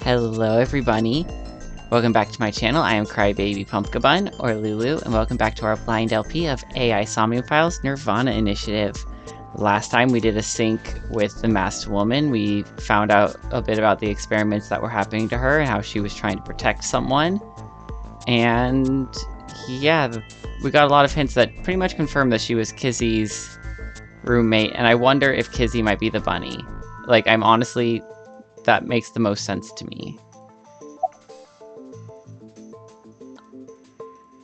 Hello everybody, welcome back to my channel. I am Crybaby Pumpkabun, or Lulu, and welcome back to our blind LP of AI Somnium Files Nirvana Initiative. Last time we did a sync with the masked woman. We found out a bit about the experiments that were happening to her and how she was trying to protect someone. And yeah, we got a lot of hints that pretty much confirmed that she was Kizzy's roommate, and I wonder if Kizzy might be the bunny. Like, I'm honestly... that makes the most sense to me.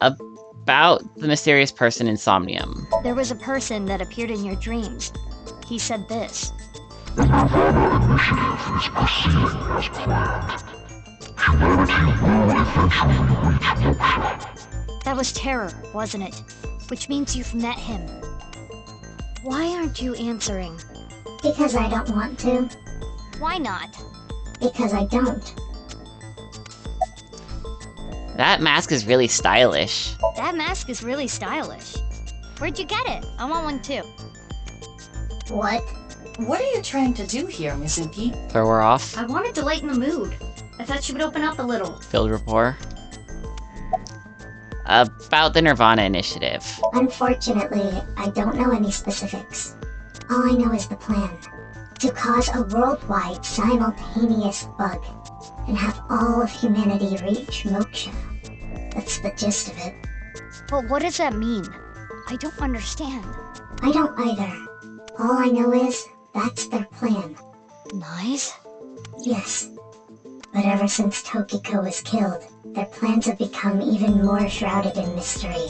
About the mysterious person in Somnium. There was a person that appeared in your dreams. He said this. The Nirvana Initiative is proceeding as planned. Humanity will eventually reach moksha. That was Terror, wasn't it? Which means you've met him. Why aren't you answering? Because I don't want to. Why not? Because I don't. That mask is really stylish. That mask is really stylish. Where'd you get it? I want one too. What? What are you trying to do here, Mizuki? Throw her off. I wanted to lighten the mood. I thought she would open up a little. Build rapport. About the Nirvana Initiative. Unfortunately, I don't know any specifics. All I know is the plan. To cause a worldwide simultaneous bug, and have all of humanity reach moksha. That's the gist of it. But what does that mean? I don't understand. I don't either. All I know is, that's their plan. Nice? Yes. But ever since Tokiko was killed, their plans have become even more shrouded in mystery.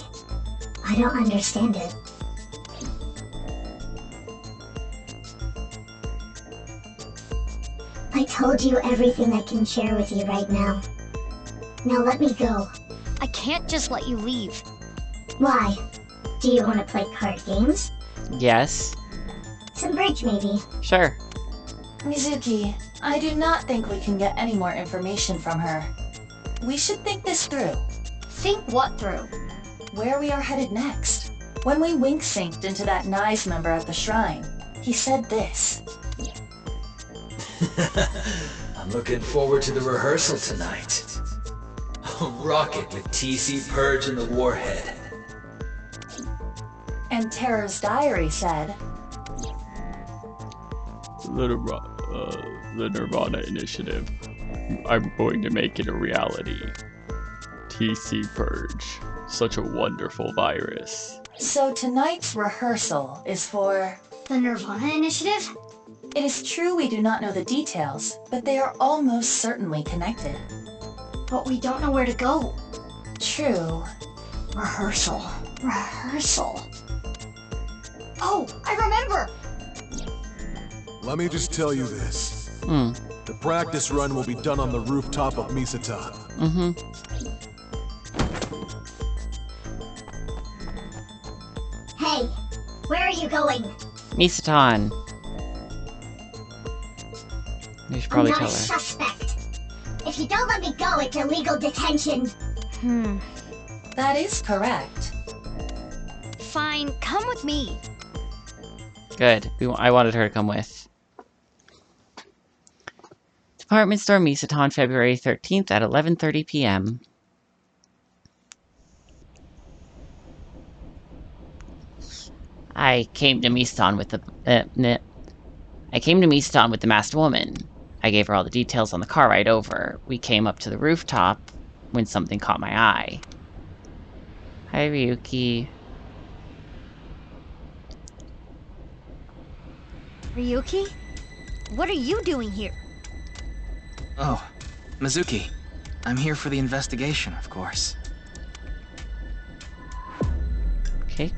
I don't understand it. I told you everything I can share with you right now. Now let me go. I can't just let you leave. Why? Do you want to play card games? Yes. Some bridge, maybe. Sure. Mizuki, I do not think we can get any more information from her. We should think this through. Think what through? Where we are headed next. When we wink-synced into that Nai's member at the shrine, he said this. I'm looking forward to the rehearsal tonight. A rocket with TC Purge and the Warhead. And Terror's diary said, The Nirvana Initiative. I'm going to make it a reality. TC Purge. Such a wonderful virus. so tonight's rehearsal is for... The Nirvana Initiative? It is true we do not know the details, but they are almost certainly connected. But we don't know where to go. True. Rehearsal. Rehearsal. Oh, I remember! Let me just tell you this. Hmm. The practice run will be done on the rooftop of Misatan. Mm-hmm. Hey, where are you going? Misatan. You should probably I'm tell not a her. suspect. If you don't let me go, it's illegal detention. That is correct. Fine, come with me. Good. I wanted her to come with. Department store Misatan, February 13th at 11:30 p.m. I came to Misatan with the masked woman. I gave her all the details on the car ride over. We came up to the rooftop when something caught my eye. Hi, Ryuki. Ryuki? What are you doing here? Oh, Mizuki. I'm here for the investigation, of course. Okay,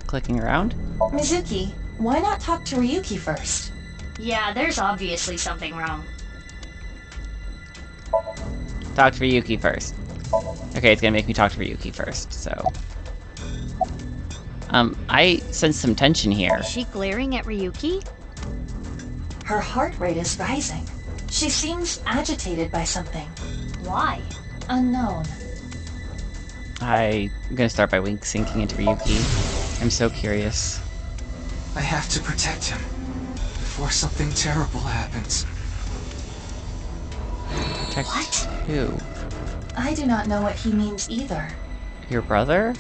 clicking around. Mizuki, why not talk to Ryuki first? Yeah, there's obviously something wrong. Talk to Ryuki first. Okay, it's gonna make me talk to Ryuki first, so... I sense some tension here. Is she glaring at Ryuki? Her heart rate is rising. She seems agitated by something. Why? Unknown. I'm gonna start by wink-syncing into Ryuki. I'm so curious. I have to protect him before something terrible happens. Protect What? who? I do not know what he means either. Your brother?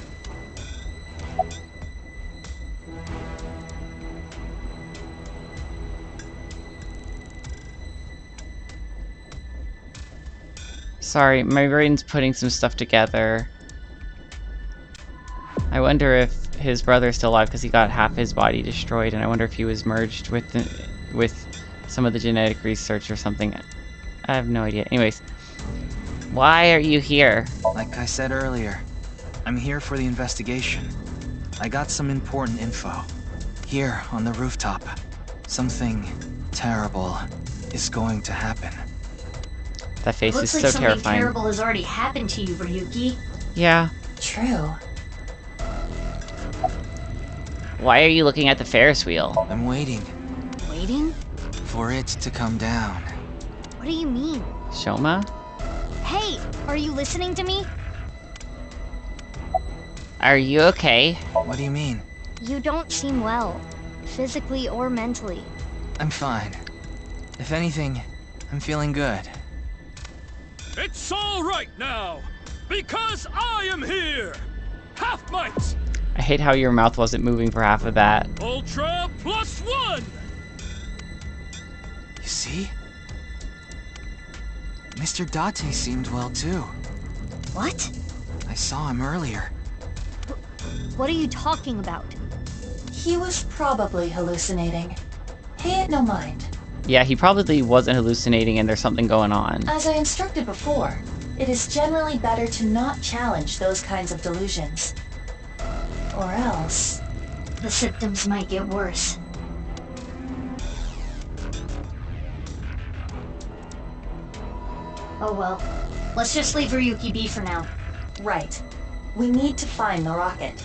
Sorry, my brain's putting some stuff together. I wonder if his brother's still alive because he got half his body destroyed, and I wonder if he was merged with some of the genetic research or something. I have no idea. Anyways, why are you here? Like I said earlier, I'm here for the investigation. I got some important info. Here, on the rooftop, something terrible is going to happen. That face Looks is like so something terrifying. terrible has already happened to you, Ryuki. Yeah. True. Why are you looking at the Ferris wheel? I'm waiting Waiting? for it to come down. What do you mean? Shoma? Hey, are you listening to me? Are you okay? What do you mean? You don't seem well, physically or mentally. I'm fine. If anything, I'm feeling good. It's all right now, because I am here! Half might! I hate how your mouth wasn't moving for half of that. Ultra +1! You see? Mr. Date seemed well too. What? I saw him earlier. What are you talking about? He was probably hallucinating. Pay it no mind. Yeah, he probably wasn't hallucinating and there's something going on. As I instructed before, it is generally better to not challenge those kinds of delusions. Or else... The symptoms might get worse. Oh well. Let's just leave Ryuki be for now. Right. We need to find the rocket.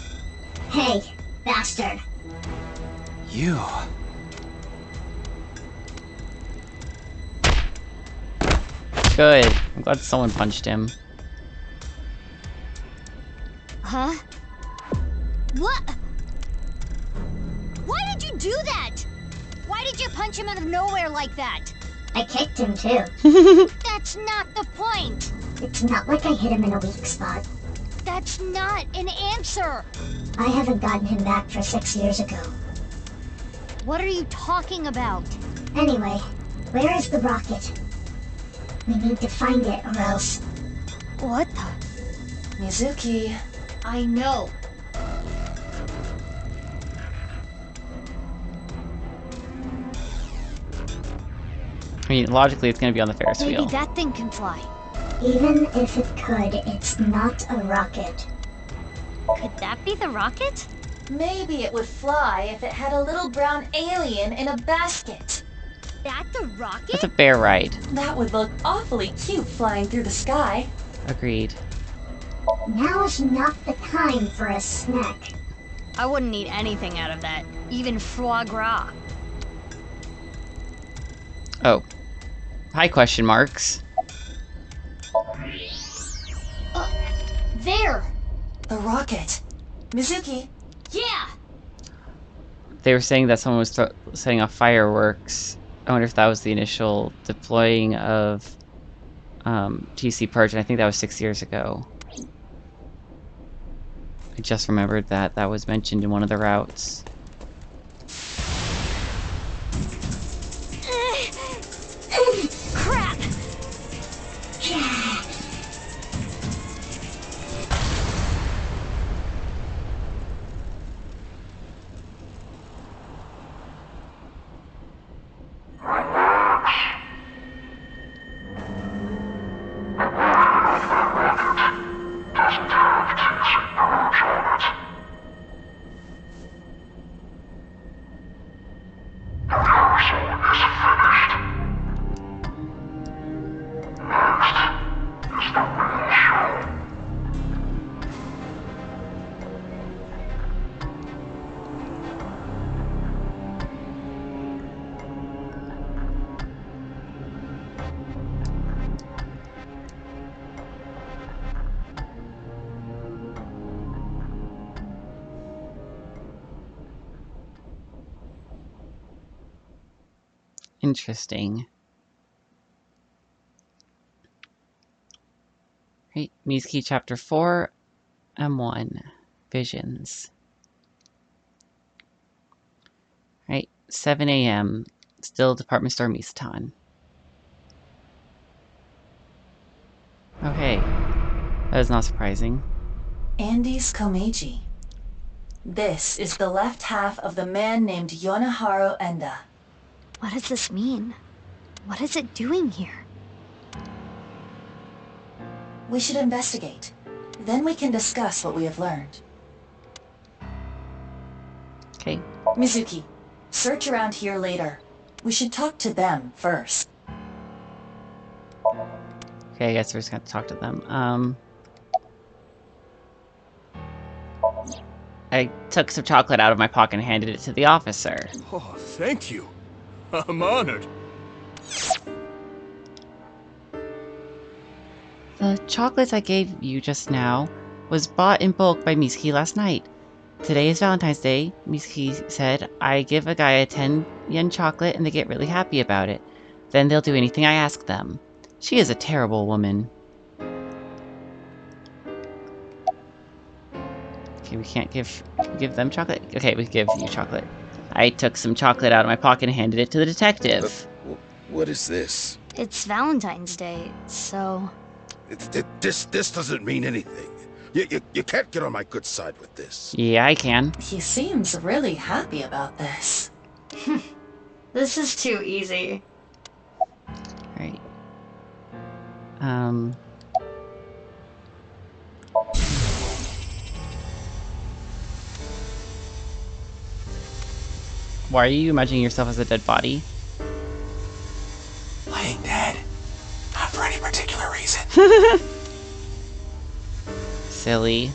Hey, bastard. You. Good. I'm glad someone punched him. Huh? What? Why did you do that? Why did you punch him out of nowhere like that? I kicked him too. That's not the point. It's not like I hit him in a weak spot. That's not an answer. I haven't gotten him back for 6 years ago. What are you talking about? Anyway, where is the rocket? We need to find it or else... What the? Mizuki... I know. I mean, logically, it's gonna be on the Ferris Maybe wheel. that thing can fly. Even if it could, it's not a rocket. Could that be the rocket? Maybe it would fly if it had a little brown alien in a basket. That the rocket? That's a bear ride. That would look awfully cute flying through the sky. Agreed. Now is not the time for a snack. I wouldn't eat anything out of that. Even foie gras. Oh. Hi, question marks. There! The rocket. Mizuki, Yeah! They were saying that someone was setting off fireworks. I wonder if that was the initial deploying of TC Purge, and I think that was 6 years ago. I just remembered that that was mentioned in one of the routes. Crap! Doesn't have TC purge on it. Rehearsal is finished. Next is the real show. Interesting. Right, Mizuki Chapter 4, M1, Visions. Right, 7 a.m., still Department Store Misaton. Okay, that is not surprising. Andes Komeiji. This is the left half of the man named Yonaharu Enda. What does this mean? What is it doing here? We should investigate. Then we can discuss what we have learned. Okay. Mizuki, search around here later. We should talk to them first. Okay, I guess we're just gonna talk to them. I took some chocolate out of my pocket and handed it to the officer. Oh, thank you. I'm honored. The chocolates I gave you just now was bought in bulk by Mizuki last night. Today is Valentine's Day, Mizuki said. I give a guy a 10 yen chocolate and they get really happy about it. Then they'll do anything I ask them. She is a terrible woman. Okay, we can't give them chocolate? Okay, we give you chocolate. I took some chocolate out of my pocket and handed it to the detective. What is this? It's Valentine's Day, so... This doesn't mean anything. You can't get on my good side with this. Yeah, I can. He seems really happy about this. This is too easy. Right. Why are you imagining yourself as a dead body? Laying dead. Not for any particular reason. Silly.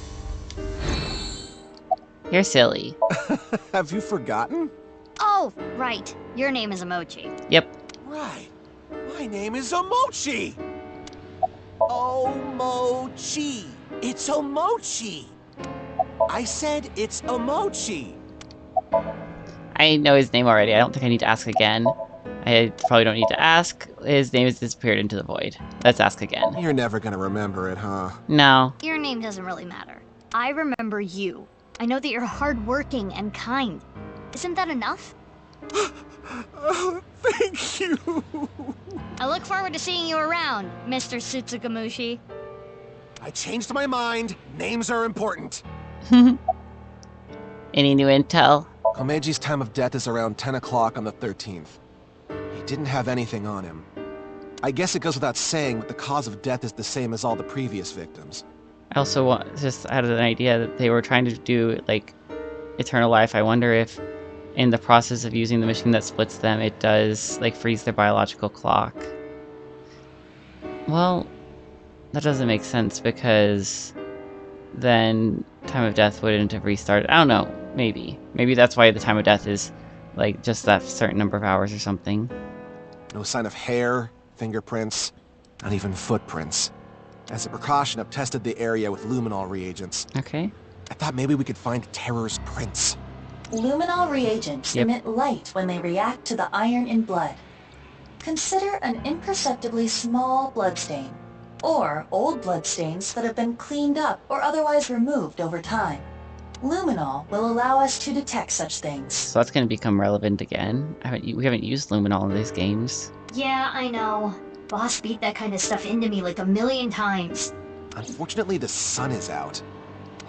You're silly. Have you forgotten? Oh, right. Your name is Emochi. Yep. Right. My name is Omochi. Omochi. It's Omochi. I said it's Omochi. I know his name already. I don't think I need to ask again. I probably don't need to ask. His name has disappeared into the void. Let's ask again. You're never gonna remember it, huh? No. Your name doesn't really matter. I remember you. I know that you're hardworking and kind. Isn't that enough? Oh, thank you. I look forward to seeing you around, Mr. Sutsugamushi. I changed my mind. Names are important. Any new intel? Komeji's time of death is around 10 o'clock on the 13th. He didn't have anything on him. I guess it goes without saying that the cause of death is the same as all the previous victims. I also just had an idea that they were trying to do, like, eternal life. I wonder if, in the process of using the machine that splits them, it does, like, freeze their biological clock. Well, that doesn't make sense, because then time of death wouldn't have restarted. I don't know. Maybe. Maybe that's why the time of death is, like, just that certain number of hours or something. No sign of hair, fingerprints, not even footprints. As a precaution, I've tested the area with luminol reagents. Okay. I thought maybe we could find Terror's prints. Luminol reagents emit light when they react to the iron in blood. Consider an imperceptibly small bloodstain, or old bloodstains that have been cleaned up or otherwise removed over time. Luminol will allow us to detect such things. So that's going to become relevant again. We haven't used luminol in these games. Yeah, I know. Boss beat that kind of stuff into me like a million times. Unfortunately, the sun is out.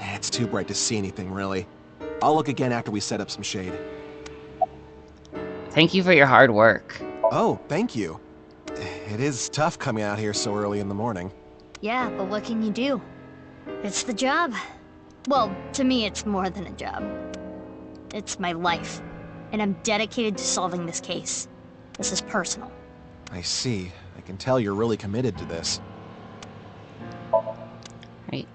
It's too bright to see anything, really. I'll look again after we set up some shade. Thank you for your hard work. Oh, thank you. It is tough coming out here so early in the morning. Yeah, but what can you do? It's the job. Well, to me, it's more than a job. It's my life, and I'm dedicated to solving this case. This is personal. I see. I can tell you're really committed to this. Right.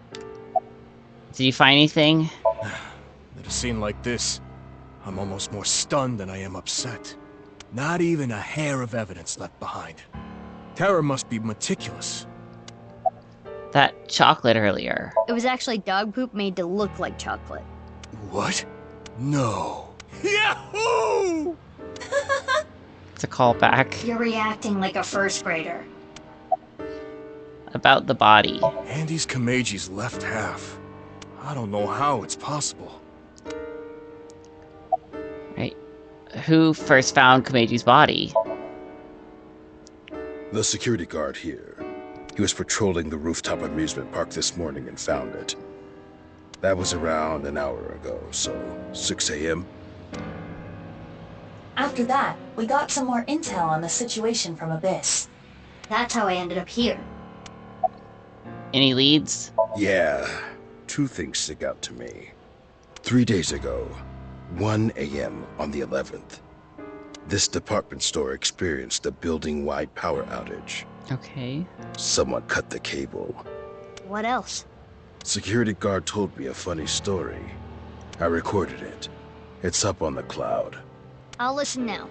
Did you find anything? At a scene like this, I'm almost more stunned than I am upset. Not even a hair of evidence left behind. Terror must be meticulous. That chocolate earlier. It was actually dog poop made to look like chocolate. What? No. Yahoo! It's a callback. You're reacting like a first grader. About the body. Andy's Kameji's left half. I don't know how it's possible. Right. Who first found Komeji's body? The security guard here. He was patrolling the rooftop amusement park this morning and found it. That was around an hour ago, so 6 a.m. After that, we got some more intel on the situation from Abyss. That's how I ended up here. Any leads? Yeah, two things stick out to me. 3 days ago, 1 a.m. on the 11th, this department store experienced a building-wide power outage. Okay. Someone cut the cable. What else? Security guard told me a funny story. I recorded it. It's up on the cloud. I'll listen now.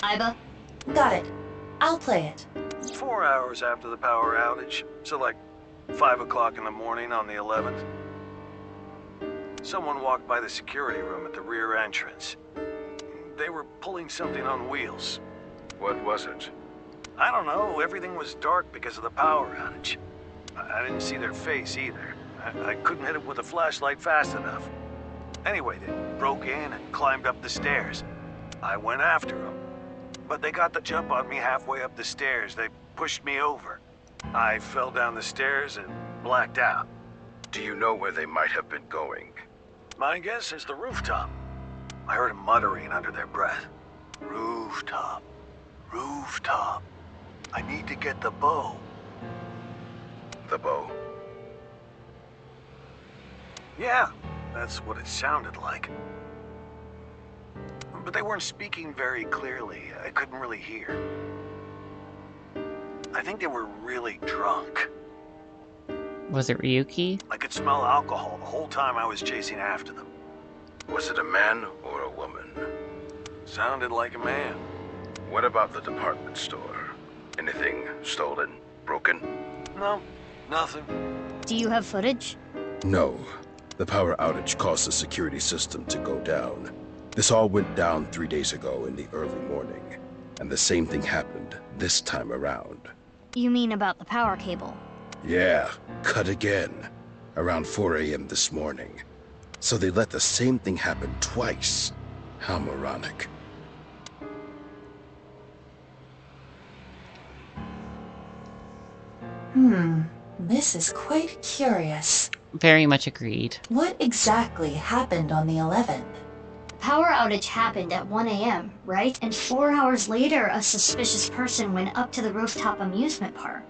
Iba? Got it. I'll play it. 4 hours after the power outage, so like 5 o'clock in the morning on the 11th. Someone walked by the security room at the rear entrance. They were pulling something on wheels. What was it? I don't know, everything was dark because of the power outage. I didn't see their face either. I couldn't hit it with a flashlight fast enough. Anyway, they broke in and climbed up the stairs. I went after them. But they got the jump on me halfway up the stairs. They pushed me over. I fell down the stairs and blacked out. Do you know where they might have been going? My guess is the rooftop. I heard them muttering under their breath. Rooftop. Rooftop. I need to get the bow. The bow? Yeah, that's what it sounded like. But they weren't speaking very clearly. I couldn't really hear. I think they were really drunk. Was it Ryuki? I could smell alcohol the whole time I was chasing after them. Was it a man or a woman? Sounded like a man. What about the department store? Anything stolen? Broken? No, nothing. Do you have footage? No. The power outage caused the security system to go down. This all went down 3 days ago in the early morning. And the same thing happened this time around. You mean about the power cable? Yeah, cut again. Around 4 a.m. this morning. So they let the same thing happen twice. How moronic. This is quite curious. Very much agreed. What exactly happened on the 11th? The power outage happened at 1 a.m., right? And 4 hours later, a suspicious person went up to the rooftop amusement park.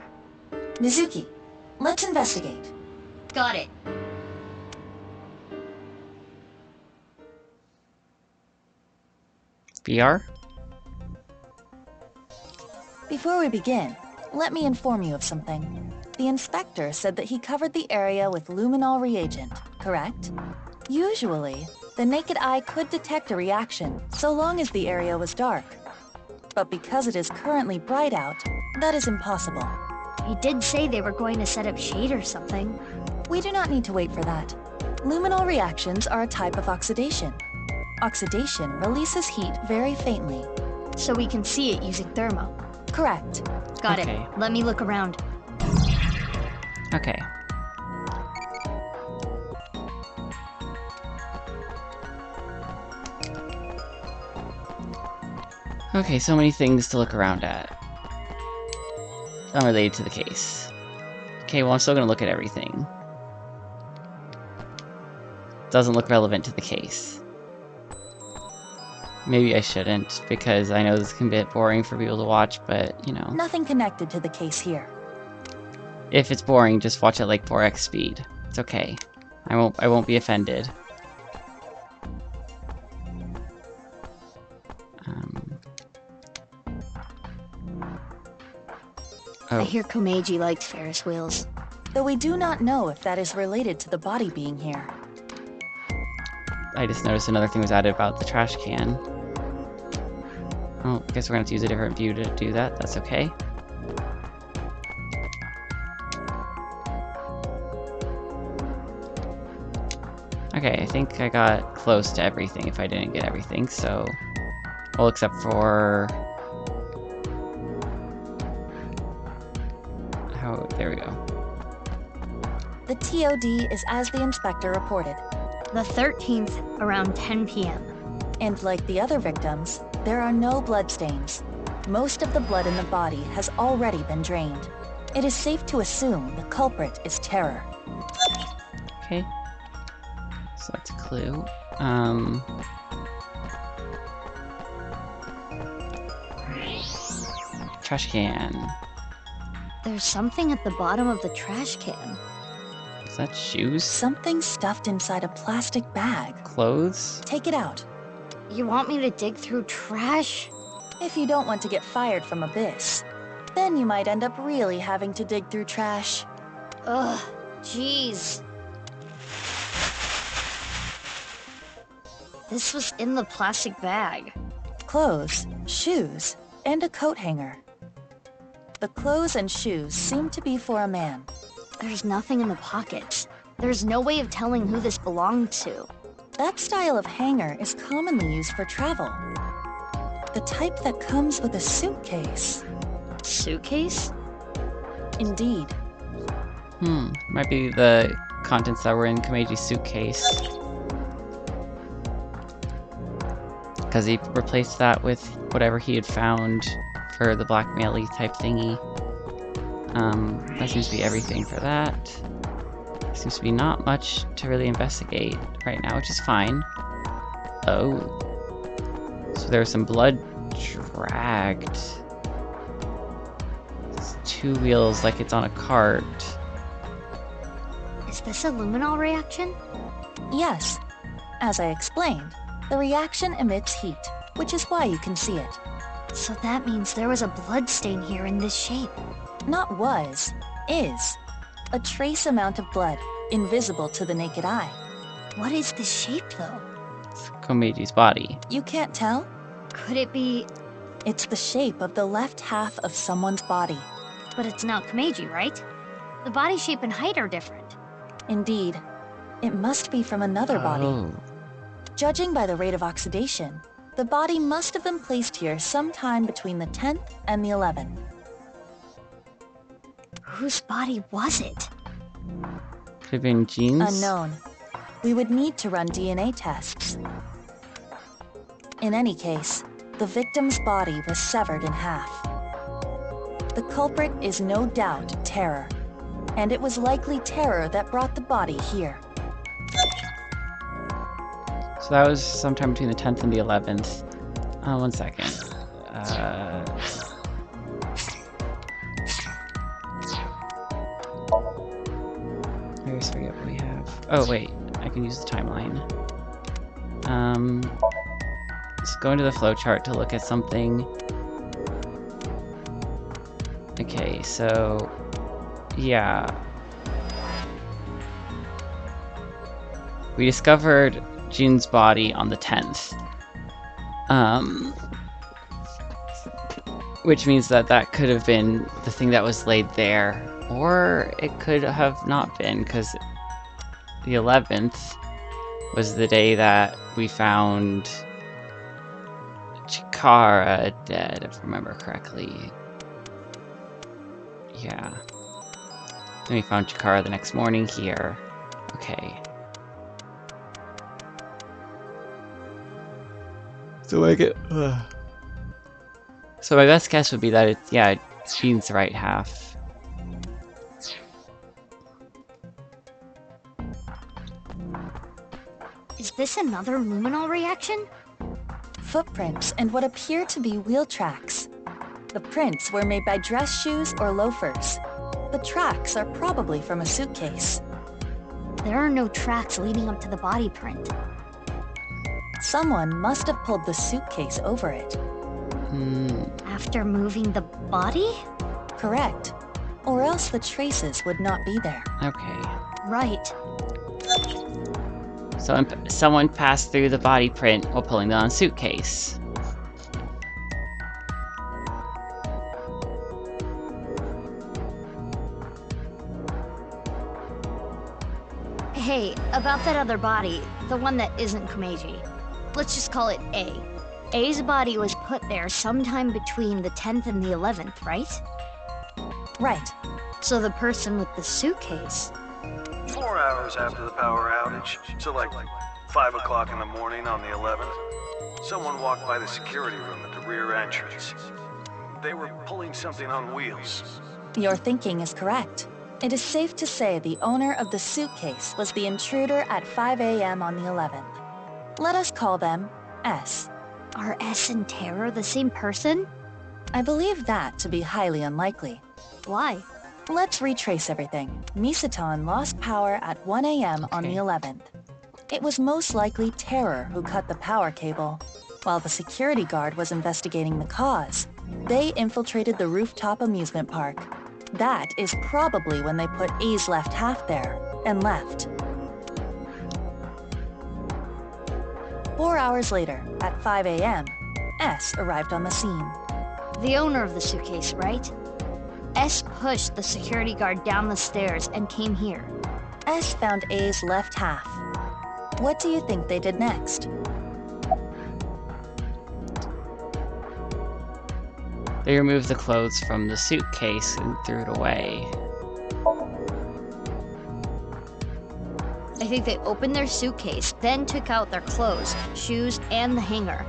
Mizuki, let's investigate. Got it. VR? Before we begin, let me inform you of something. The inspector said that he covered the area with luminol reagent, correct? Usually, the naked eye could detect a reaction, so long as the area was dark. But because it is currently bright out, that is impossible. He did say they were going to set up shade or something. We do not need to wait for that. Luminol reactions are a type of oxidation. Oxidation releases heat very faintly. So we can see it using thermo. Correct. Got Okay. it. Let me look around. Okay. Okay, so many things to look around at. Unrelated to the case. Okay, well I'm still gonna look at everything. Doesn't look relevant to the case. Maybe I shouldn't, because I know this can be a bit boring for people to watch, but, you know. Nothing connected to the case here. If it's boring, just watch it like 4x speed. It's okay. I won't be offended. I hear Komeiji likes Ferris wheels. Though we do not know if that is related to the body being here. I just noticed another thing was added about the trash can. Oh, I guess we're gonna have to use a different view to do that. That's okay. Okay, I think I got close to everything if I didn't get everything, so... Well, except for... How? There we go. The TOD is as the inspector reported. The 13th, around 10 p.m. And like the other victims, there are no bloodstains. Most of the blood in the body has already been drained. It is safe to assume the culprit is Terror. Okay. So that's a clue. Trash can. There's something at the bottom of the trash can. Is that shoes? Something stuffed inside a plastic bag. Clothes? Take it out. You want me to dig through trash? If you don't want to get fired from Abyss, then you might end up really having to dig through trash. Ugh, jeez. This was in the plastic bag. Clothes, shoes, and a coat hanger. The clothes and shoes seem to be for a man. There's nothing in the pockets. There's no way of telling who this belonged to. That style of hanger is commonly used for travel. The type that comes with a suitcase. Suitcase? Indeed. Might be the contents that were in Komeji's suitcase. Because he replaced that with whatever he had found for the blackmail-y type thingy. That seems to be everything for that. Seems to be not much to really investigate right now, which is fine. Oh. So there was some blood dragged. It's 2 wheels like it's on a cart. Is this a luminol reaction? Yes. As I explained, the reaction emits heat, which is why you can see it. So that means there was a blood stain here in this shape. Not was, is. A trace amount of blood, invisible to the naked eye. What is this shape, though? It's Komeji's body. You can't tell? Could it be... It's the shape of the left half of someone's body. But it's not Komeji, right? The body shape and height are different. Indeed. It must be from another body. Judging by the rate of oxidation, the body must have been placed here sometime between the 10th and the 11th. Whose body was it? Could have been Jean's? Unknown. We would need to run DNA tests. In any case, the victim's body was severed in half. The culprit is no doubt Terror, and it was likely Terror that brought the body here. So that was sometime between the 10th and the 11th. 1 second. I always forget what we have. Oh wait, I can use the timeline. Let's go into the flowchart to look at something. Okay, so yeah. We discovered Jin's body on the 10th. Which means that that could have been the thing that was laid there. Or it could have not been, because the 11th was the day that we found Chikara dead, if I remember correctly. Yeah. Then we found Chikara the next morning here. Okay. So I get... So my best guess would be that it's, yeah, Jean's the right half. Is this another luminol reaction? Footprints and what appear to be wheel tracks. The prints were made by dress shoes or loafers. The tracks are probably from a suitcase. There are no tracks leading up to the body print. Someone must have pulled the suitcase over it. After moving the body? Correct. Or else the traces would not be there. Okay. Right. So someone passed through the body print while pulling the suitcase. Hey, about that other body, the one that isn't Komeji. Let's just call it A. A's body was put there sometime between the 10th and the 11th, right? Right. So the person with the suitcase... 4 hours after the power outage, so like 5 o'clock in the morning on the 11th, someone walked by the security room at the rear entrance. They were pulling something on wheels. Your thinking is correct. It is safe to say the owner of the suitcase was the intruder at 5 a.m. on the 11th. Let us call them S. Are S and Terror the same person? I believe that to be highly unlikely. Why? Let's retrace everything. Misaton lost power at 1 a.m. on the 11th. It was most likely Terror who cut the power cable. While the security guard was investigating the cause, they infiltrated the rooftop amusement park. That is probably when they put A's left half there and left. 4 hours later, at 5 a.m., S arrived on the scene. The owner of the suitcase, right? S pushed the security guard down the stairs and came here. S found A's left half. What do you think they did next? They removed the clothes from the suitcase and threw it away. I think they opened their suitcase, then took out their clothes, shoes, and the hanger.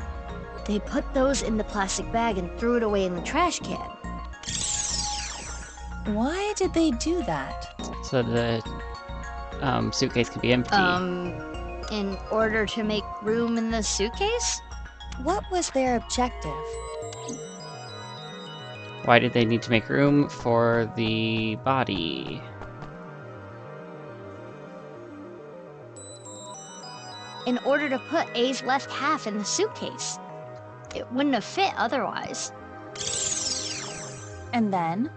They put those in the plastic bag and threw it away in the trash can. Why did they do that? So the suitcase could be empty. In order to make room in the suitcase? What was their objective? Why did they need to make room for the body? In order to put A's left half in the suitcase. It wouldn't have fit otherwise. And then?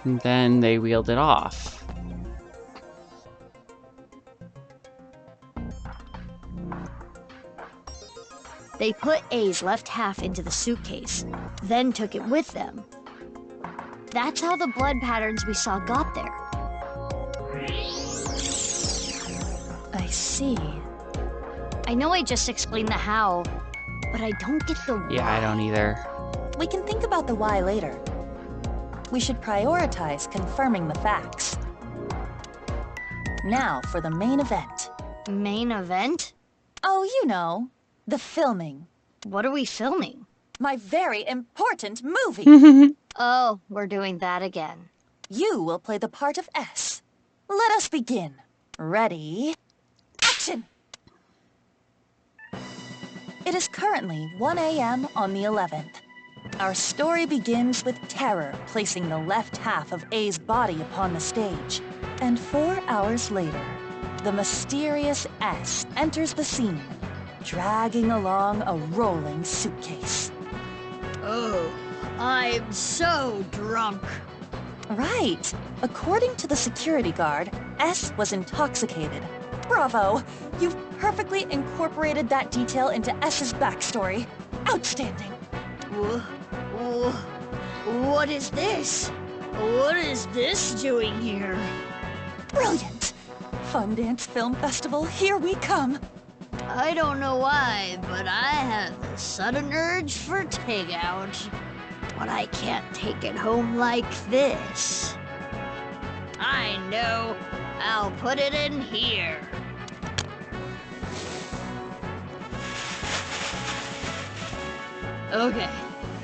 And then they wheeled it off. They put A's left half into the suitcase, then took it with them. That's how the blood patterns we saw got there. I see. I know I just explained the how, but I don't get the why. Yeah, I don't either. We can think about the why later. We should prioritize confirming the facts. Now for the main event. Main event? Oh, you know, the filming. What are we filming? My very important movie! Oh, we're doing that again. You will play the part of S. Let us begin. Ready? Action! It is currently 1 a.m. on the 11th. Our story begins with Terror placing the left half of A's body upon the stage. And 4 hours later, the mysterious S enters the scene, dragging along a rolling suitcase. Oh, I'm so drunk. Right. According to the security guard, S was intoxicated. Bravo! You've perfectly incorporated that detail into S's backstory. Outstanding. What is this? What is this doing here? Brilliant! Fundance Film Festival, here we come! I don't know why, but I have a sudden urge for takeout. But I can't take it home like this. I know. I'll put it in here. Okay,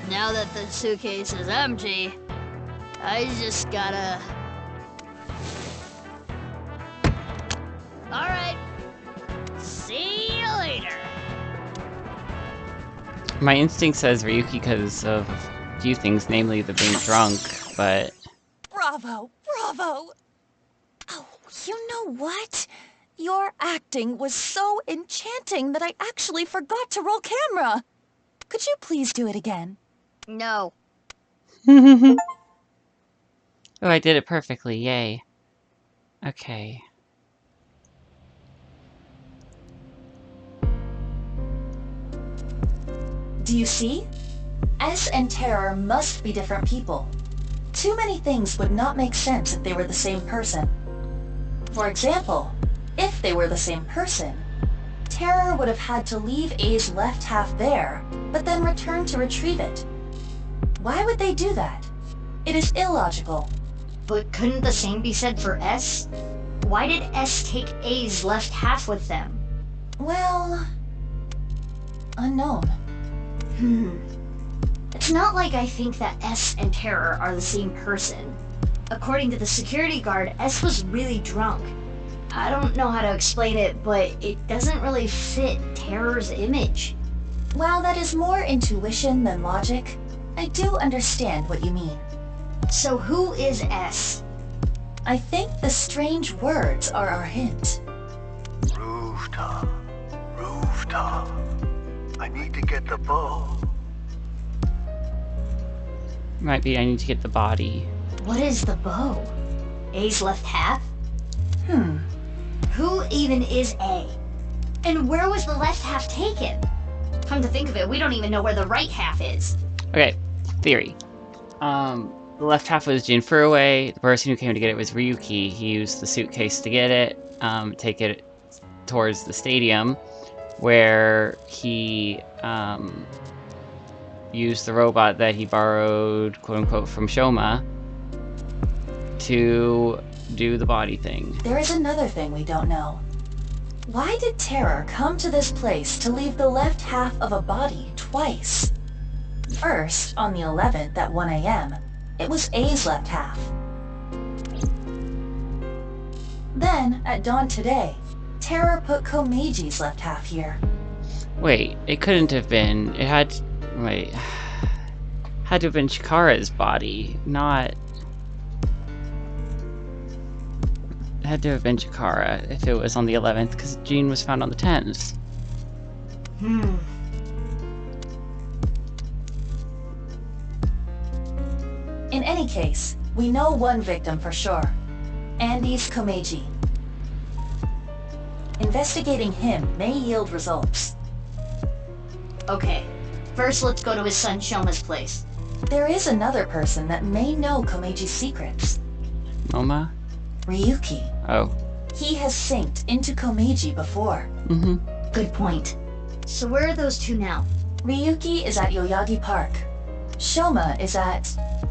now that the suitcase is empty, I just gotta... Alright, see you later. My instinct says Ryuki because of a few things, namely the being drunk, but... Bravo! Bravo! Oh, you know what? Your acting was so enchanting that I actually forgot to roll camera. Could you please do it again? No. Oh, I did it perfectly, yay. Okay. Do you see? S and Terror must be different people. Too many things would not make sense if they were the same person. For example, if they were the same person, Terror would have had to leave A's left half there, but then return to retrieve it. Why would they do that? It is illogical. But couldn't the same be said for S? Why did S take A's left half with them? Well... unknown. It's not like I think that S and Terror are the same person. According to the security guard, S was really drunk. I don't know how to explain it, but it doesn't really fit Terror's image. While that is more intuition than logic, I do understand what you mean. So who is S? I think the strange words are our hint. Rooftop. Rooftop. I need to get the bow. Might be I need to get the body. What is the bow? A's left half? Who even is A? And where was the left half taken? Come to think of it, we don't even know where the right half is. Okay, theory. The left half was Jin Furuway. The person who came to get it was Ryuki. He used the suitcase to get it, take it towards the stadium, where he used the robot that he borrowed, quote-unquote, from Shoma to do the body thing. There is another thing we don't know. Why did Terror come to this place to leave the left half of a body twice? First, on the 11th at 1 a.m., it was A's left half. Then, at dawn today, Terror put Komeji's left half here. Wait, it couldn't have been... It had... Wait... Had to have been Chikara's body, not... It had to have been Chikara if it was on the 11th, because Jean was found on the 10th. In any case, we know one victim for sure. Andy's Komeji. Investigating him may yield results. Okay, first let's go to his son Shoma's place. There is another person that may know Komeji's secrets. Moma? Ryuki. Oh. He has synced into Komeji before. Good point. So where are those two now? Ryuki is at Yoyagi Park. Shoma is at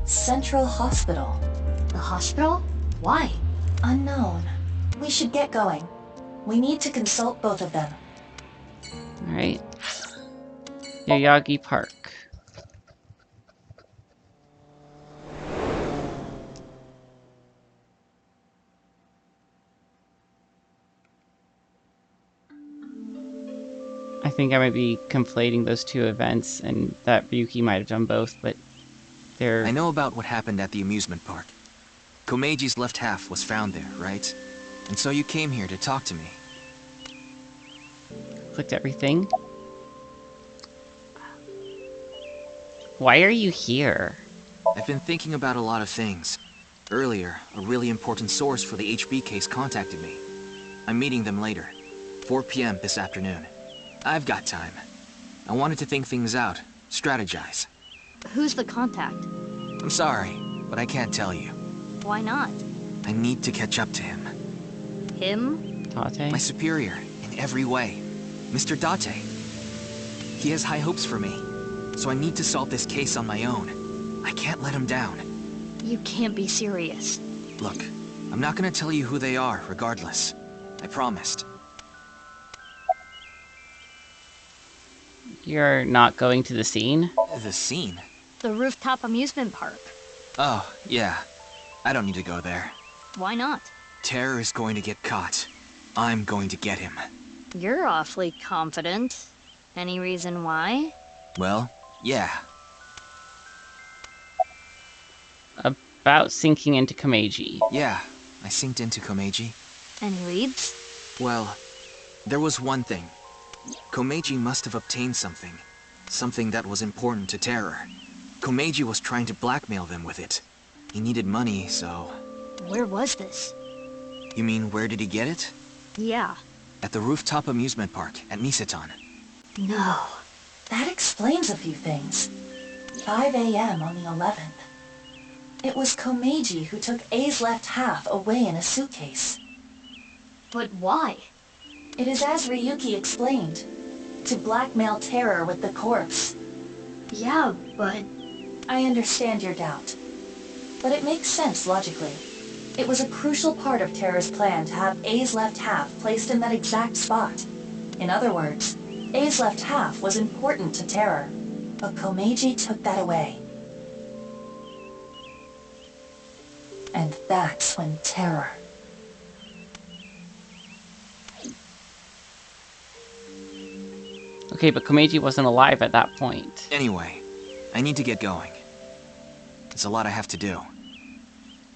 Central Hospital. The hospital? Why? Unknown. We should get going. We need to consult both of them. Alright. Yoyagi Park. I think I might be conflating those two events, and that Ryuki might have done both, but they're... I know about what happened at the amusement park. Komeji's left half was found there, right? And so you came here to talk to me. Clicked everything. Why are you here? I've been thinking about a lot of things. Earlier, a really important source for the HB case contacted me. I'm meeting them later. 4 p.m. this afternoon. I've got time. I wanted to think things out, strategize. Who's the contact? I'm sorry, but I can't tell you. Why not? I need to catch up to him. Him? Tate? My superior, in every way. Mr. Date. He has high hopes for me, so I need to solve this case on my own. I can't let him down. You can't be serious. Look, I'm not gonna tell you who they are, regardless. I promised. You're not going to the scene? The scene? The rooftop amusement park. Oh, yeah. I don't need to go there. Why not? Terror is going to get caught. I'm going to get him. You're awfully confident. Any reason why? Well, yeah. About sinking into Komeji. Yeah, I synced into Komeji. Any leads? Well, there was one thing. Komeji must have obtained something. Something that was important to Terror. Komeji was trying to blackmail them with it. He needed money, so... Where was this? You mean, where did he get it? Yeah. At the rooftop amusement park at Nisetan. No. That explains a few things. 5 a.m. on the 11th. It was Komeji who took A's left half away in a suitcase. But why? It is as Ryuki explained. To blackmail Terror with the corpse. Yeah, but... I understand your doubt, but it makes sense logically. It was a crucial part of Terra's plan to have A's left half placed in that exact spot. In other words, A's left half was important to Terra, but Komeiji took that away. And that's when Terra... Okay, but Komeiji wasn't alive at that point. Anyway, I need to get going. There's a lot I have to do.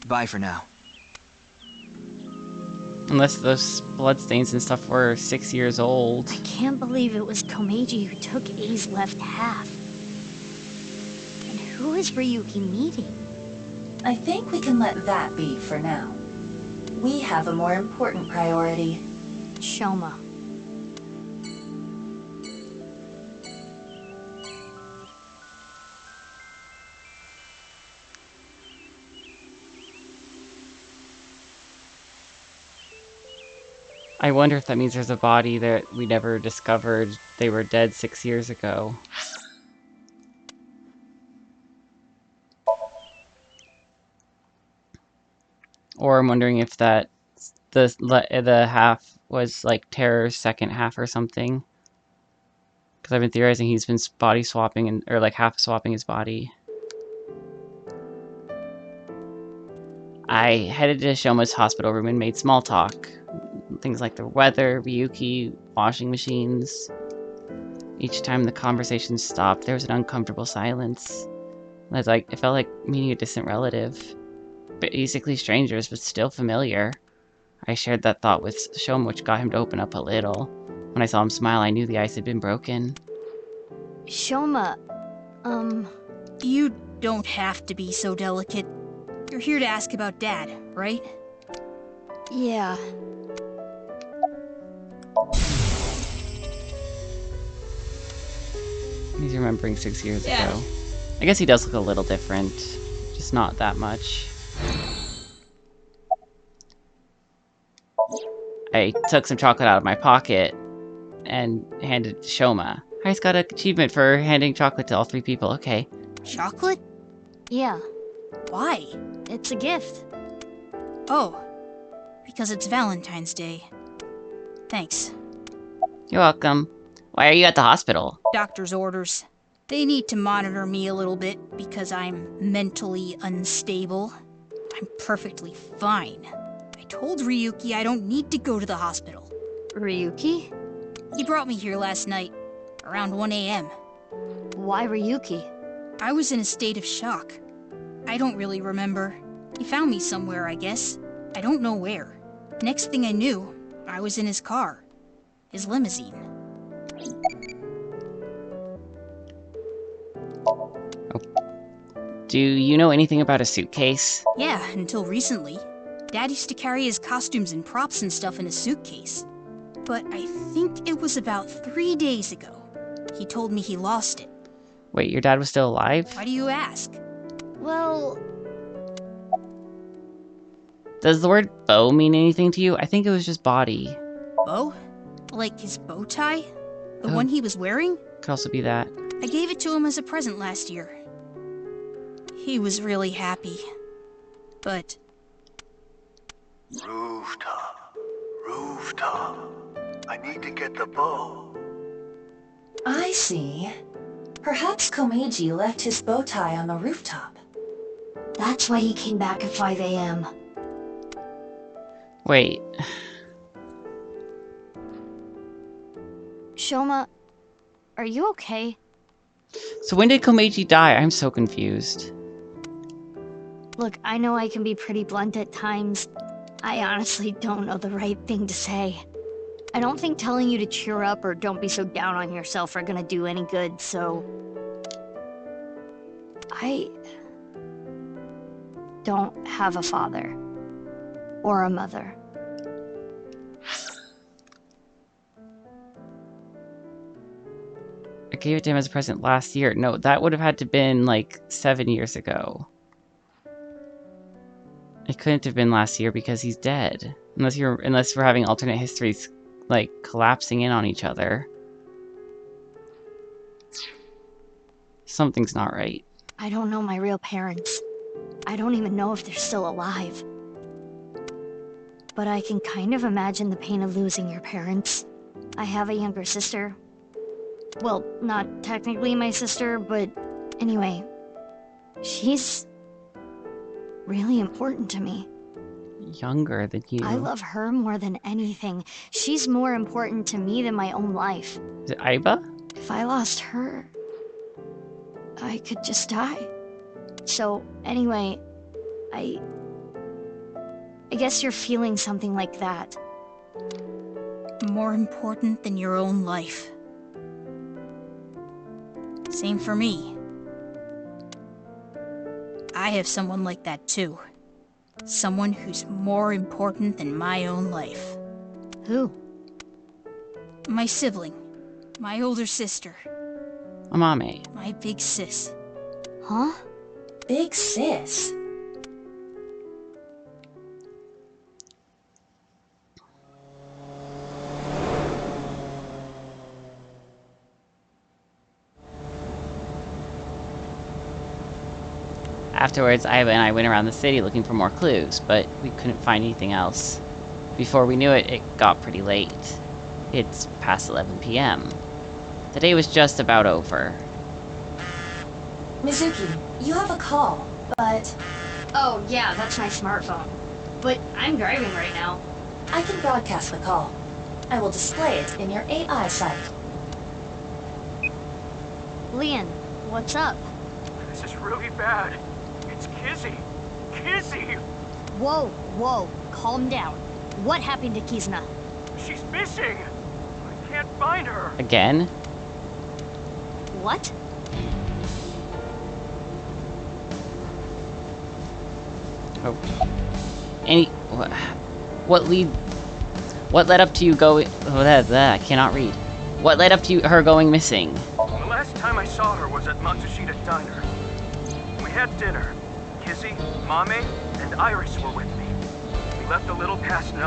Bye for now. Unless those bloodstains and stuff were 6 years old. I can't believe it was Komeiji who took A's left half. And who is Ryuki meeting? I think we can let that be for now. We have a more important priority. Shoma. I wonder if that means there's a body that we never discovered. They were dead 6 years ago. Or I'm wondering if that the half was like Terror's second half or something. Because I've been theorizing he's been body swapping or like half swapping his body. I headed to Shoma's hospital room and made small talk. Things like the weather, Ryuki, washing machines. Each time the conversation stopped, there was an uncomfortable silence. It felt like meeting a distant relative. Basically strangers, but still familiar. I shared that thought with Shoma, which got him to open up a little. When I saw him smile, I knew the ice had been broken. Shoma, You don't have to be so delicate. You're here to ask about Dad, right? yeah. He's remembering 6 years ago. I guess he does look a little different. Just not that much. I took some chocolate out of my pocket and handed it to Shoma. I just got an achievement for handing chocolate to all 3 people. Okay. Chocolate? Yeah. Why? It's a gift. Oh. Because it's Valentine's Day. Thanks. You're welcome. Why are you at the hospital? Doctor's orders. They need to monitor me a little bit because I'm mentally unstable. I'm perfectly fine. I told Ryuki I don't need to go to the hospital. Ryuki? He brought me here last night, around 1 a.m. Why Ryuki? I was in a state of shock. I don't really remember. He found me somewhere, I guess. I don't know where. Next thing I knew, I was in his car. His limousine. Do you know anything about a suitcase? Yeah, until recently. Dad used to carry his costumes and props and stuff in a suitcase. But I think it was about 3 days ago. He told me he lost it. Wait, your dad was still alive? Why do you ask? Well... Does the word bow mean anything to you? I think it was just body. Bow? Like his bow tie? The one he was wearing? Could also be that. I gave it to him as a present last year. He was really happy. But... Rooftop. Rooftop. I need to get the bow. I see. Perhaps Komeiji left his bow tie on the rooftop. That's why he came back at 5 a.m. Wait. Shoma, are you okay? So when did Komeiji die? I'm so confused. Look, I know I can be pretty blunt at times. I honestly don't know the right thing to say. I don't think telling you to cheer up or don't be so down on yourself are gonna do any good, so... I... don't have a father. Or a mother. I gave it to him as a present last year. No, that would have had to been like 7 years ago. It couldn't have been last year because he's dead. Unless we're having alternate histories like collapsing in on each other. Something's not right. I don't know my real parents. I don't even know if they're still alive. But I can kind of imagine the pain of losing your parents. I have a younger sister. Well, not technically my sister, but anyway, she's really important to me. Younger than you. I love her more than anything. She's more important to me than my own life. Is it Aiba? If I lost her, I could just die. So, anyway, I guess you're feeling something like that. More important than your own life. Same for me. I have someone like that too. Someone who's more important than my own life. Who? My sibling. My older sister. Amame. My big sis. Huh? Big sis? Afterwards, Aiba and I went around the city looking for more clues, but we couldn't find anything else. Before we knew it, it got pretty late. It's past 11 p.m. The day was just about over. Mizuki, you have a call, but... Oh, yeah, that's my smartphone. But I'm driving right now. I can broadcast the call. I will display it in your AI site. Leon, what's up? This is really bad. It's Kizzy. Kizzy! Whoa, calm down. What happened to Kizuna? She's missing! I can't find her! Again? What? Oh. What led up to you going... Oh, I cannot read. What led up to her going missing? The last time I saw her was at Matsushita Diner. We had dinner. Kizzy, Mame, and Iris were with me. We left a little past 9.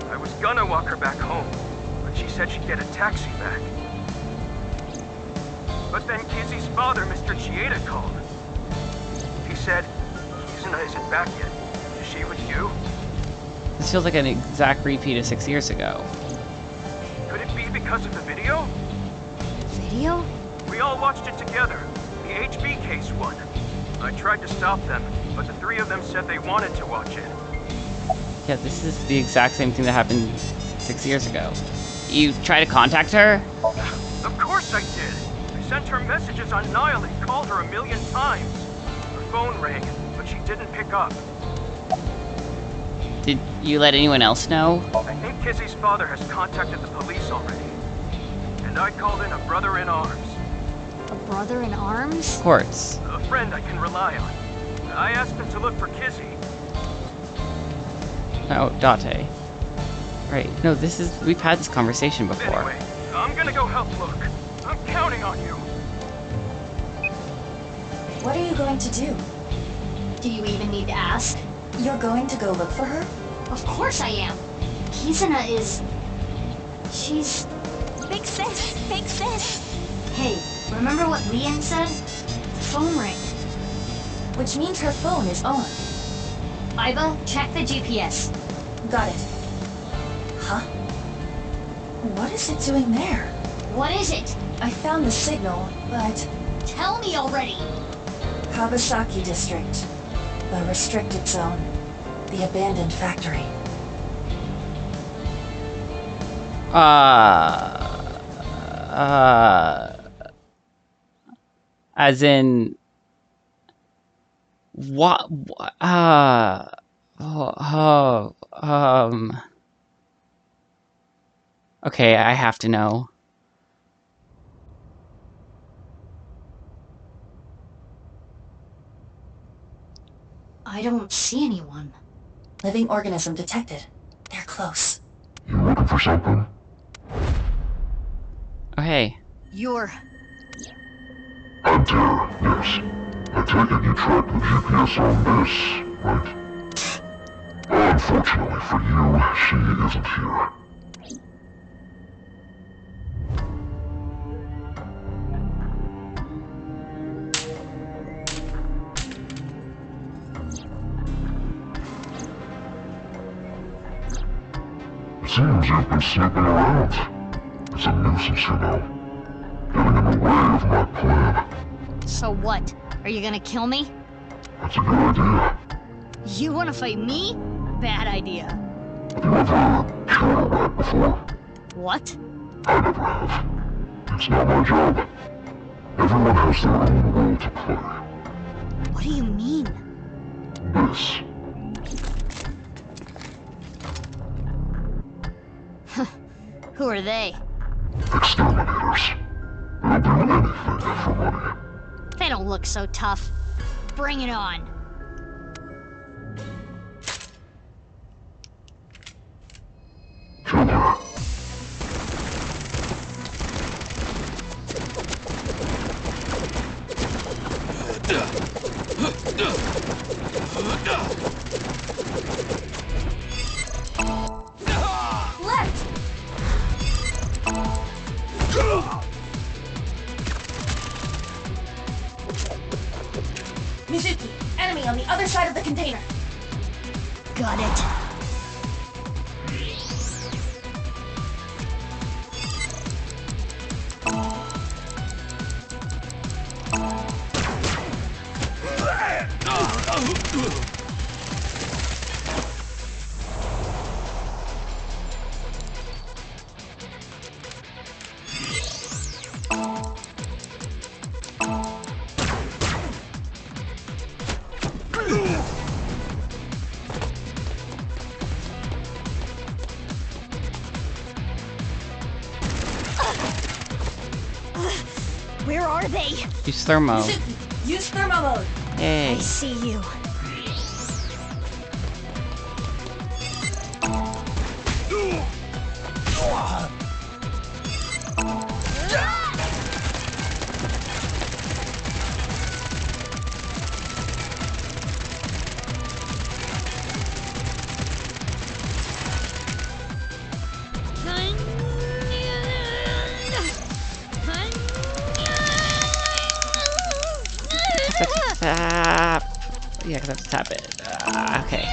I was gonna walk her back home, but she said she'd get a taxi back. But then Kizzy's father, Mr. Chieda, called. He said, Kizuna isn't back yet. Is she with you? This feels like an exact repeat of 6 years ago. Could it be because of the video? Video? We all watched it together. The HB case one. I tried to stop them, but the 3 of them said they wanted to watch it. Yeah, this is the exact same thing that happened 6 years ago. You try to contact her? Of course I did. I sent her messages on Nile and called her 1,000,000 times. Her phone rang, but she didn't pick up. Did you let anyone else know? I think Kizzy's father has contacted the police already. And I called in a brother-in-arms. A brother-in-arms? Of course. A friend I can rely on. I asked him to look for Kizzy. Oh, Date. Right. No, we've had this conversation before. Anyway, I'm gonna go help look. I'm counting on you. What are you going to do? Do you even need to ask? You're going to go look for her? Of course I am. Kizuna is... She's... Big sis! Big sis! Hey, remember what Leon said? Phone ring. Which means her phone is on. Aiba, check the GPS. Got it. Huh? What is it doing there? What is it? I found the signal, but... Tell me already! Kawasaki District. The restricted zone. The abandoned factory. As in... What? Okay, I have to know. I don't see anyone. Living organism detected. They're close. You looking for something? Oh, hey. You're... I'm Tara, yes. I take it you tracked the GPS on this, right? Unfortunately for you, she isn't here. seems you've been snooping around. It's a nuisance, you know. Getting in the way of my plan. So what? Are you gonna kill me? That's a good idea. You wanna fight me? Bad idea. Have you ever killed a rat before? What? I never have. It's not my job. Everyone has their own role to play. What do you mean? This. Who are they? Exterminators. They'll do anything for money. They don't look so tough. Bring it on. Kill her. Left! Mizuki, enemy on the other side of the container. Got it. Where are they? Use thermo. Mizuki, use thermo mode. Hey. I see you. Tap. Yeah, because I have to tap it. Okay.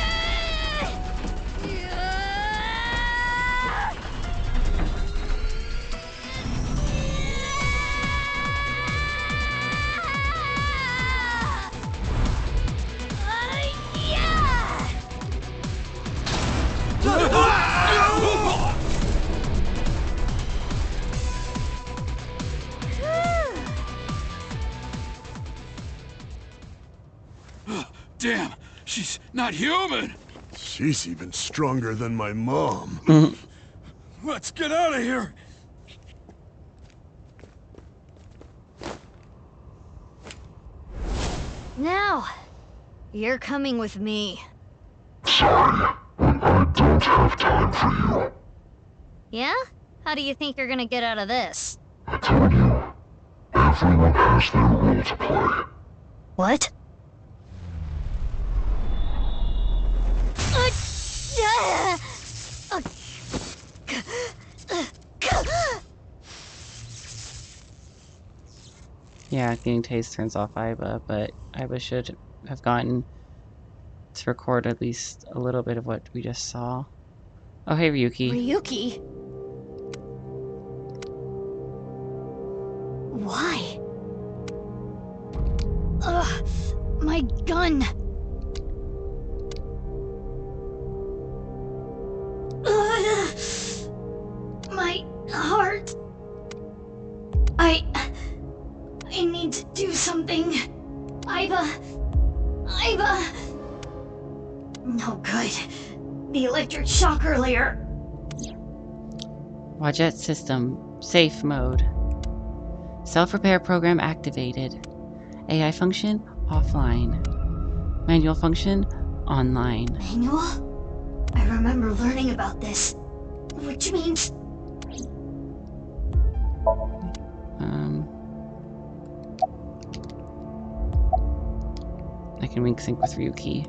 Damn, she's not human. She's even stronger than my mom. Let's get out of here. Now, you're coming with me. Sorry, but I don't have time for you. Yeah? How do you think you're gonna get out of this? I told you, everyone has their role to play. What? Yeah, getting taste turns off Iba, but Iba should have gotten to record at least a little bit of what we just saw. Oh, hey, Ryuki. Ryuki? Why? Ugh, my gun! Ugh, my heart! I need to do something. Iba! No good. The electric shock earlier. Wadjet system. Safe mode. Self-repair program activated. AI function offline. Manual function online. Manual? I remember learning about this. Which means... I can sync with Ryuki.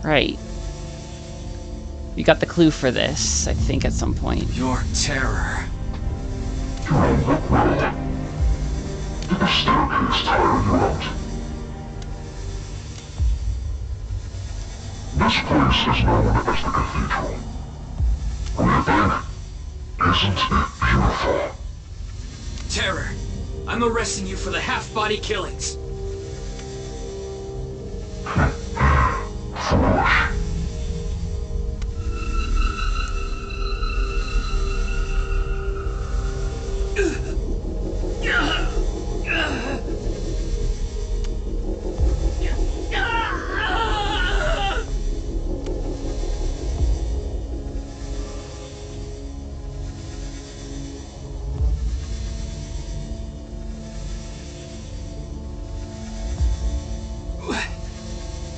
Right. We got the clue for this, I think, at some point. Your terror. Look well. Did the staircase tire you out? This place is known as the cathedral. What do you think? Isn't it beautiful? Terror, I'm arresting you for the half-body killings. Foolish.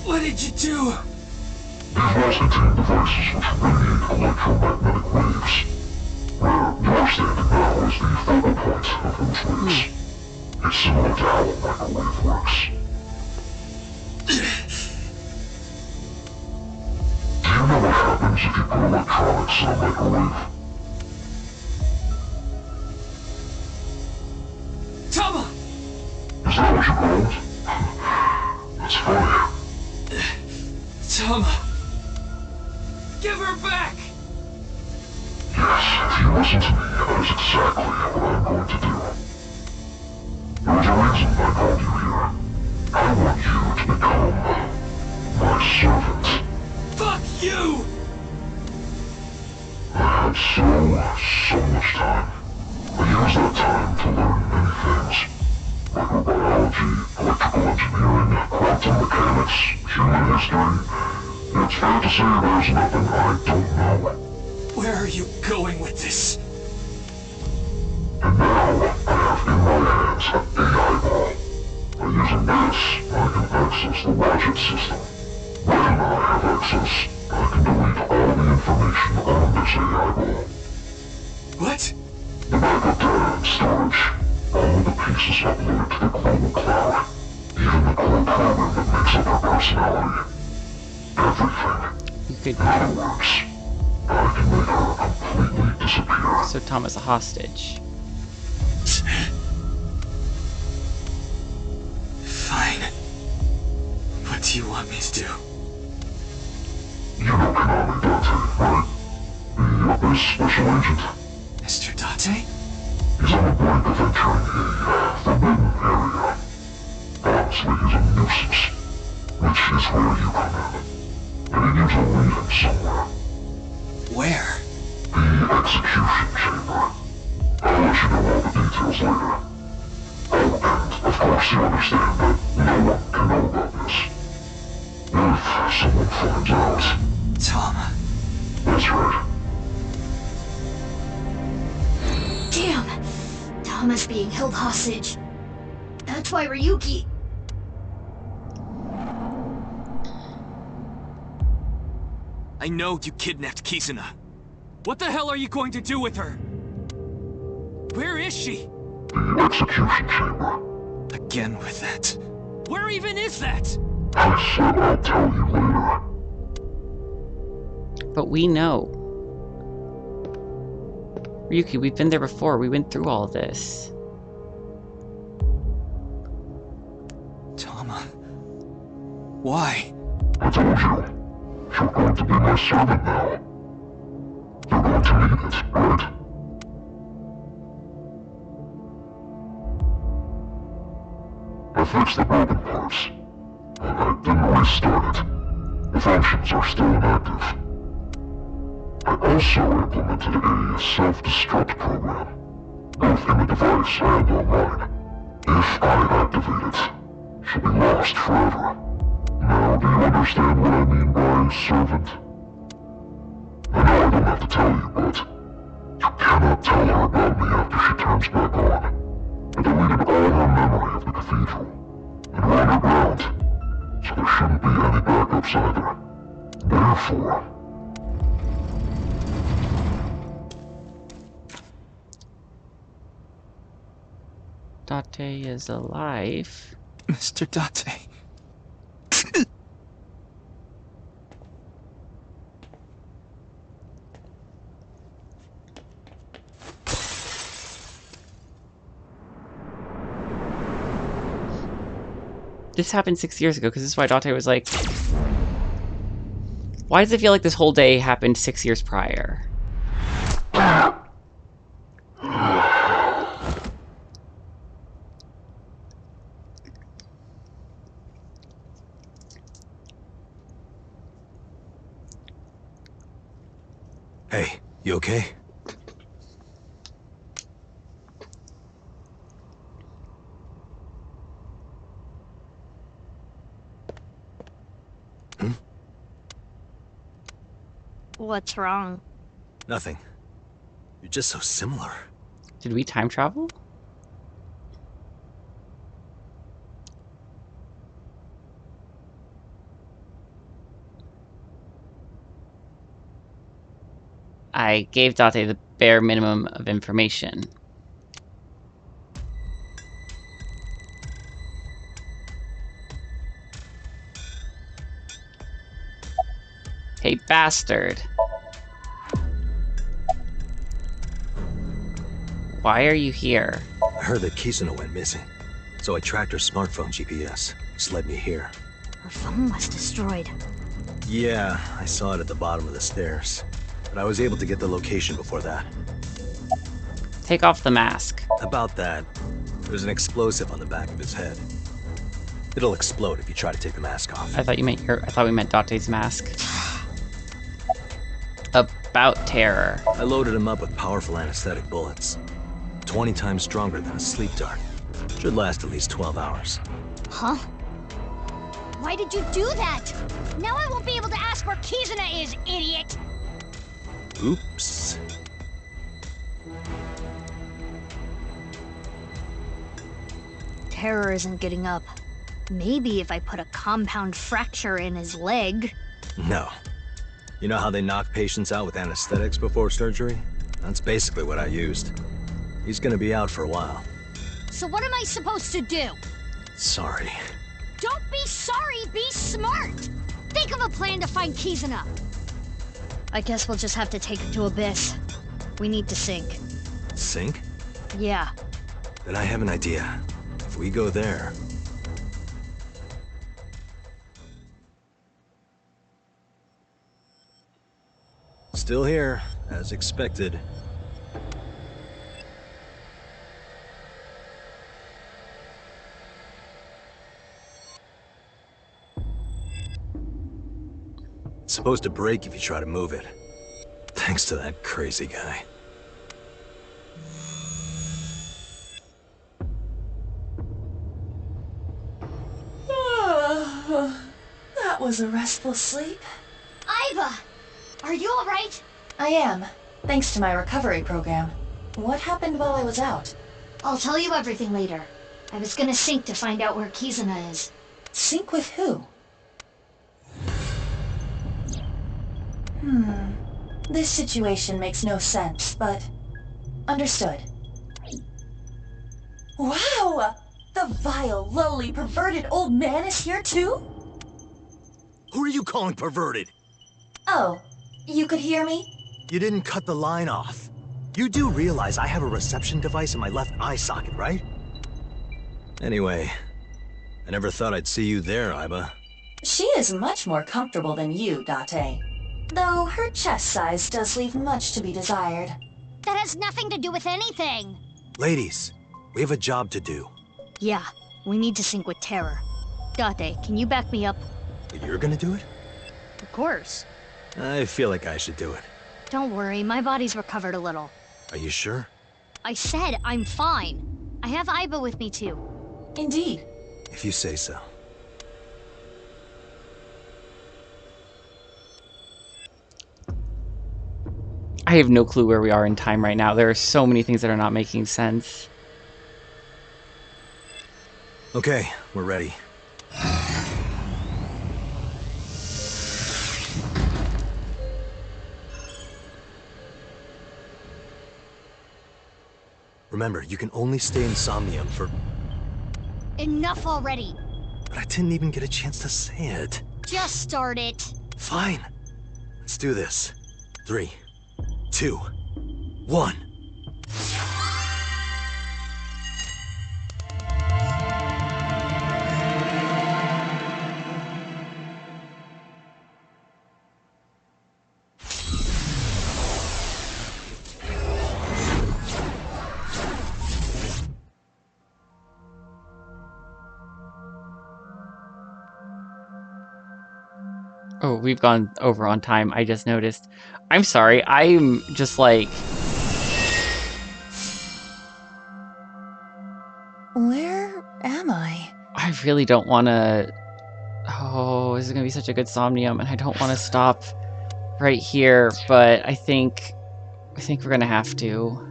What did you do? These must-contain devices which radiate electromagnetic waves. Where you're standing now is the focal point of those waves. It's similar to how a microwave works. Do you know what happens if you put electronics in a microwave? Tama! Is that what you called? That's funny. Tama! Give her back! Yes, if you listen to me, that is exactly what I'm going to do. There was a reason I called you here. I want you to become my servant. Fuck you! I had so much time. I used that time to learn many things. Microbiology, electrical engineering, quantum mechanics, human history. It's fair to say there's nothing I don't know. Where are you going with this? And now, I have in my hands an AI ball. By using this, I can access the logic system. When I have access, I can delete all the information on this AI ball. What? The backup data and storage. All the pieces uploaded to the global cloud. Even the core program that makes up her personality. Everything. You could... In other words, I can make her completely disappear. So Tom is a hostage. Fine. What do you want me to do? You know Konami Date, right? The Abyss Special Agent. Mr. Date? He's on the brink of entering a forbidden area. Honestly, he's a nuisance. Which is where you come in. And you need to lead him somewhere. Where? The execution chamber. I'll let you know all the details later. Oh, and of course you understand that no one can know about this. If someone finds out... Tom. That's right. Damn! Tama's being held hostage. That's why Ryuki... I know you kidnapped Kizuna. What the hell are you going to do with her? Where is she? The execution chamber. Again with that. Where even is that? I said I'll tell you later. But we know. Ryuki, we've been there before. We went through all this. Tama. Why? I told you. You're going to be my servant now. You're going to need it, right? I fixed the broken parts. And I didn't restart it. The functions are still inactive. I also implemented a self-destruct program, both in the device and online. If I activate it, she'll be lost forever. Now, do you understand what I mean by servant? I know I don't have to tell you, but you cannot tell her about me after she turns back on. I deleted all her memory of the cathedral, and we're underground, so there shouldn't be any backups either. Therefore... Date is alive. Mr. Date. this happened 6 years ago, because this is why Date was like... Why does it feel like this whole day happened 6 years prior? Hey, you okay? What's wrong? Nothing. You're just so similar. Did we time travel? I gave Date the bare minimum of information. Hey, bastard. Why are you here? I heard that Kizuna went missing, so I tracked her smartphone GPS. This led me here. Her phone was destroyed. Yeah, I saw it at the bottom of the stairs. But I was able to get the location before that. Take off the mask. About that, there's an explosive on the back of his head. It'll explode if you try to take the mask off. I thought we meant Date's mask. About terror. I loaded him up with powerful anesthetic bullets. 20 times stronger than a sleep dart. Should last at least 12 hours. Huh? Why did you do that? Now I won't be able to ask where Kizuna is, idiot! Oops. Terror isn't getting up. Maybe if I put a compound fracture in his leg. No. You know how they knock patients out with anesthetics before surgery? That's basically what I used. He's gonna be out for a while. So what am I supposed to do? Sorry. Don't be sorry, be smart! Think of a plan to find Kizuna! I guess we'll just have to take her to Abyss. We need to sink. Sink? Yeah. Then I have an idea. If we go there... Still here, as expected. It's supposed to break if you try to move it. Thanks to that crazy guy. That was a restful sleep. Iva! Are you alright? I am, thanks to my recovery program. What happened while I was out? I'll tell you everything later. I was gonna sink to find out where Kizuna is. Sink with who? This situation makes no sense, but... understood. Wow! The vile, lowly, perverted old man is here too? Who are you calling perverted? Oh, you could hear me? You didn't cut the line off. You do realize I have a reception device in my left eye socket, right? Anyway, I never thought I'd see you there, Iba. She is much more comfortable than you, Date. Though her chest size does leave much to be desired. That has nothing to do with anything! Ladies, we have a job to do. Yeah, we need to sink with Terror. Date, can you back me up? You're gonna do it? Of course. I feel like I should do it. Don't worry, my body's recovered a little. Are you sure? I said I'm fine. I have Iba with me too. Indeed. If you say so. I have no clue where we are in time right now. There are so many things that are not making sense. Okay, we're ready. Remember, you can only stay in Somnium for... Enough already! But I didn't even get a chance to say it. Just start it. Fine. Let's do this. 3, 2, 1. Oh, we've gone over on time. I just noticed. I'm sorry. I'm just like... Where am I? I really don't want to... Oh, this is going to be such a good Somnium, and I don't want to stop right here, but I think we're going to have to.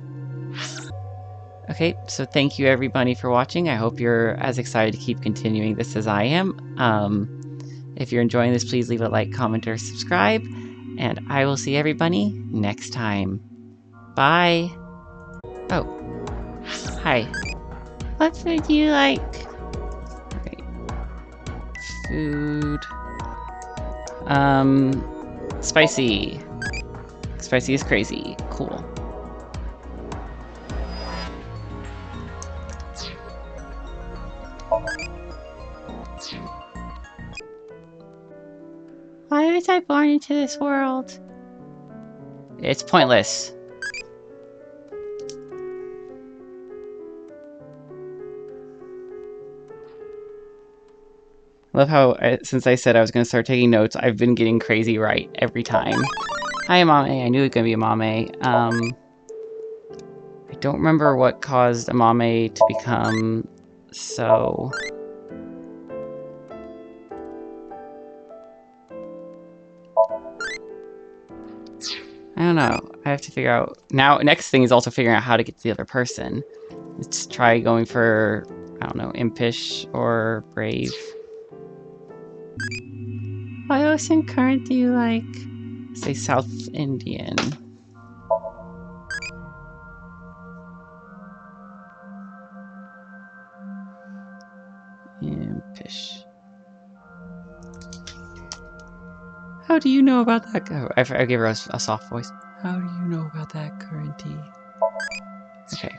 Okay, so thank you everybody for watching. I hope you're as excited to keep continuing this as I am. If you're enjoying this, please leave a like, comment, or subscribe, and I will see everybody next time. Bye! Oh. Hi. What food do you like? Okay. Food... Spicy. Spicy is crazy. Cool. Why was I born into this world? It's pointless. I love how, since I said I was going to start taking notes, I've been getting crazy right every time. Hi, Amame. I knew it was going to be Amame. I don't remember what caused Amame to become so... I don't know. I have to figure out... Now, next thing is also figuring out how to get to the other person. Let's try going for, I don't know, Impish or Brave. What ocean current do you like? Say South Indian. Impish. How do you know about that? Oh, I gave her a soft voice. How do you know about that currenty? Okay.